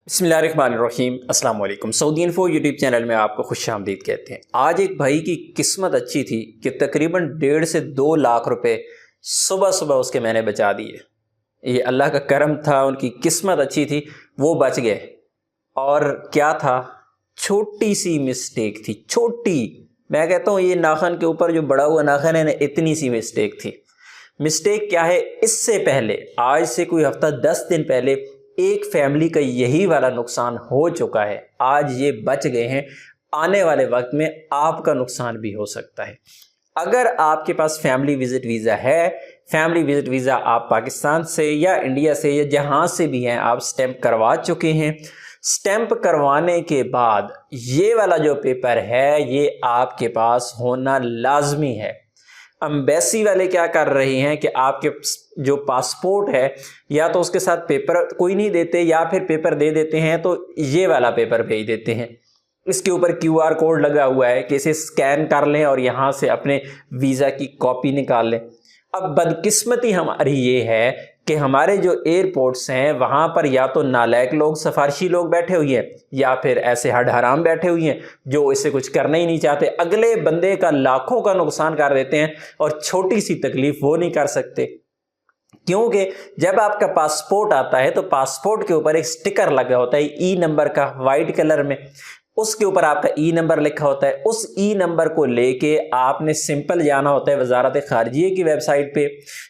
بسم اللہ الرحمن الرحیم۔ السلام علیکم۔ سعودی انفو یوٹیوب چینل میں آپ کو خوش آمدید کہتے ہیں۔ آج ایک بھائی کی قسمت اچھی تھی کہ تقریباً 1.5 سے 2 لاکھ روپے صبح صبح اس کے میں نے بچا دیے۔ یہ اللہ کا کرم تھا، ان کی قسمت اچھی تھی، وہ بچ گئے۔ اور کیا تھا؟ چھوٹی سی مسٹیک تھی، چھوٹی، میں کہتا ہوں یہ ناخن کے اوپر جو بڑا ہوا ناخن ہے نا، اتنی سی مسٹیک تھی۔ مسٹیک کیا ہے؟ اس سے پہلے، آج سے کوئی ہفتہ 10 دن پہلے ایک فیملی کا یہی والا نقصان ہو چکا ہے۔ آج یہ بچ گئے ہیں، آنے والے وقت میں آپ کا نقصان بھی ہو سکتا ہے۔ اگر آپ کے پاس فیملی وزٹ ویزا ہے، فیملی وزٹ ویزا آپ پاکستان سے یا انڈیا سے یا جہاں سے بھی ہیں آپ سٹیمپ کروا چکے ہیں، سٹیمپ کروانے کے بعد یہ والا جو پیپر ہے یہ آپ کے پاس ہونا لازمی ہے۔ امبیسی والے کیا کر رہے ہیں کہ آپ کے جو پاسپورٹ ہے یا تو اس کے ساتھ پیپر کوئی نہیں دیتے، یا پھر پیپر دے دیتے ہیں تو یہ والا پیپر بھیج دیتے ہیں۔ اس کے اوپر QR کوڈ لگا ہوا ہے کہ اسے سکین کر لیں اور یہاں سے اپنے ویزا کی کاپی نکال لیں۔ اب بدقسمتی ہماری یہ ہے کہ ہمارے جو ایئرپورٹس ہیں وہاں پر یا تو نالائق لوگ، سفارشی لوگ بیٹھے ہوئے ہیں، یا پھر ایسے ہڈ حرام بیٹھے ہوئے ہیں جو اسے کچھ کرنا ہی نہیں چاہتے، اگلے بندے کا لاکھوں کا نقصان کر دیتے ہیں اور چھوٹی سی تکلیف وہ نہیں کر سکتے۔ کیونکہ جب آپ کا پاسپورٹ آتا ہے تو پاسپورٹ کے اوپر ایک سٹکر لگا ہوتا ہے ای نمبر کا، وائٹ کلر میں، اس کے اوپر آپ کا ای نمبر لکھا ہوتا ہے۔ اس ای نمبر کو لے کے آپ نے سمپل جانا ہوتا ہے وزارت خارجیہ کی ویب سائٹ پہ،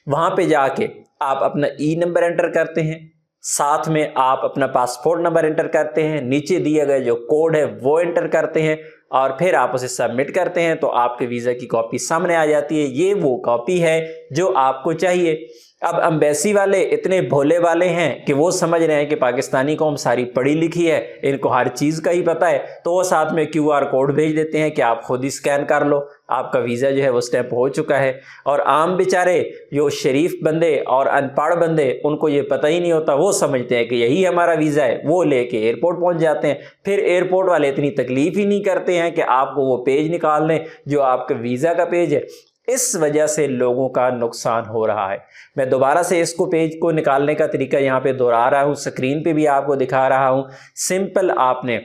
وہاں پہ جا کے آپ اپنا ای نمبر انٹر کرتے ہیں، ساتھ میں آپ اپنا پاسپورٹ نمبر انٹر کرتے ہیں، نیچے دیا گیا جو کوڈ ہے وہ انٹر کرتے ہیں، اور پھر آپ اسے سبمٹ کرتے ہیں تو آپ کے ویزا کی کاپی سامنے آ جاتی ہے۔ یہ وہ کاپی ہے جو آپ کو چاہیے۔ اب امبیسی والے اتنے بھولے والے ہیں کہ وہ سمجھ رہے ہیں کہ پاکستانی قوم ساری پڑھی لکھی ہے، ان کو ہر چیز کا ہی پتہ ہے، تو وہ ساتھ میں QR کوڈ بھیج دیتے ہیں کہ آپ خود ہی سکین کر لو، آپ کا ویزا جو ہے وہ سٹیمپ ہو چکا ہے۔ اور عام بیچارے جو شریف بندے اور ان پڑھ بندے، ان کو یہ پتہ ہی نہیں ہوتا، وہ سمجھتے ہیں کہ یہی ہمارا ویزا ہے، وہ لے کے ایئرپورٹ پہنچ جاتے ہیں۔ پھر ایئرپورٹ والے اتنی تکلیف ہی نہیں کرتے ہیں کہ آپ کو وہ پیج نکال لیں جو آپ کا ویزا کا پیج ہے۔ اس وجہ سے لوگوں کا نقصان ہو رہا ہے۔ میں دوبارہ سے اس کو پیج کو نکالنے کا طریقہ یہاں پہ دہرا رہا ہوں، سکرین پہ بھی آپ کو دکھا رہا ہوں۔ سمپل آپ نے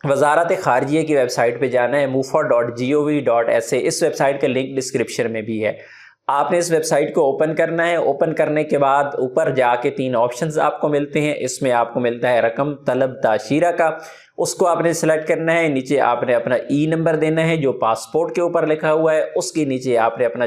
وزارت خارجیہ کی ویب سائٹ پہ جانا ہے، mufa.gov.sa، اس ویب سائٹ کا لنک ڈسکرپشن میں بھی ہے۔ آپ نے اس ویب سائٹ کو اوپن کرنا ہے۔ اوپن کرنے کے بعد اوپر جا کے 3 آپشنز آپ کو ملتے ہیں۔ اس میں آپ کو ملتا ہے رقم طلب تاشیرہ کا، اس کو آپ نے سلیکٹ کرنا ہے۔ نیچے آپ نے اپنا ای نمبر دینا ہے جو پاسپورٹ کے اوپر لکھا ہوا ہے، اس کے نیچے آپ نے اپنا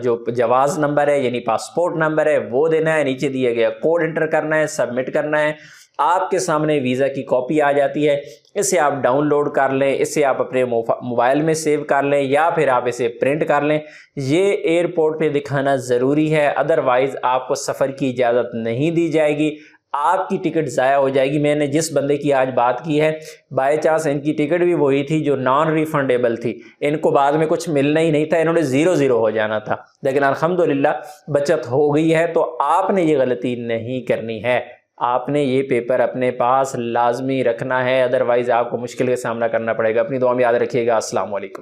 جو جواز نمبر ہے یعنی پاسپورٹ نمبر ہے وہ دینا ہے، نیچے دیا گیا کوڈ انٹر کرنا ہے، سبمٹ کرنا ہے۔ آپ کے سامنے ویزا کی کاپی آ جاتی ہے، اسے آپ ڈاؤن لوڈ کر لیں، اسے آپ اپنے موبائل میں سیو کر لیں، یا پھر آپ اسے پرنٹ کر لیں۔ یہ ایئرپورٹ پہ دکھانا ضروری ہے، ادروائز آپ کو سفر کی اجازت نہیں دی جائے گی، آپ کی ٹکٹ ضائع ہو جائے گی۔ میں نے جس بندے کی آج بات کی ہے، بائی چانس ان کی ٹکٹ بھی وہی تھی جو نان ریفنڈیبل تھی، ان کو بعد میں کچھ ملنا ہی نہیں تھا، انہوں نے 0-0 ہو جانا تھا، لیکن الحمدللہ بچت ہو گئی ہے۔ تو آپ نے یہ غلطی نہیں کرنی ہے، آپ نے یہ پیپر اپنے پاس لازمی رکھنا ہے، ادروائز آپ کو مشکل کا سامنا کرنا پڑے گا۔ اپنی دعا میں یاد رکھیے گا۔ السلام علیکم۔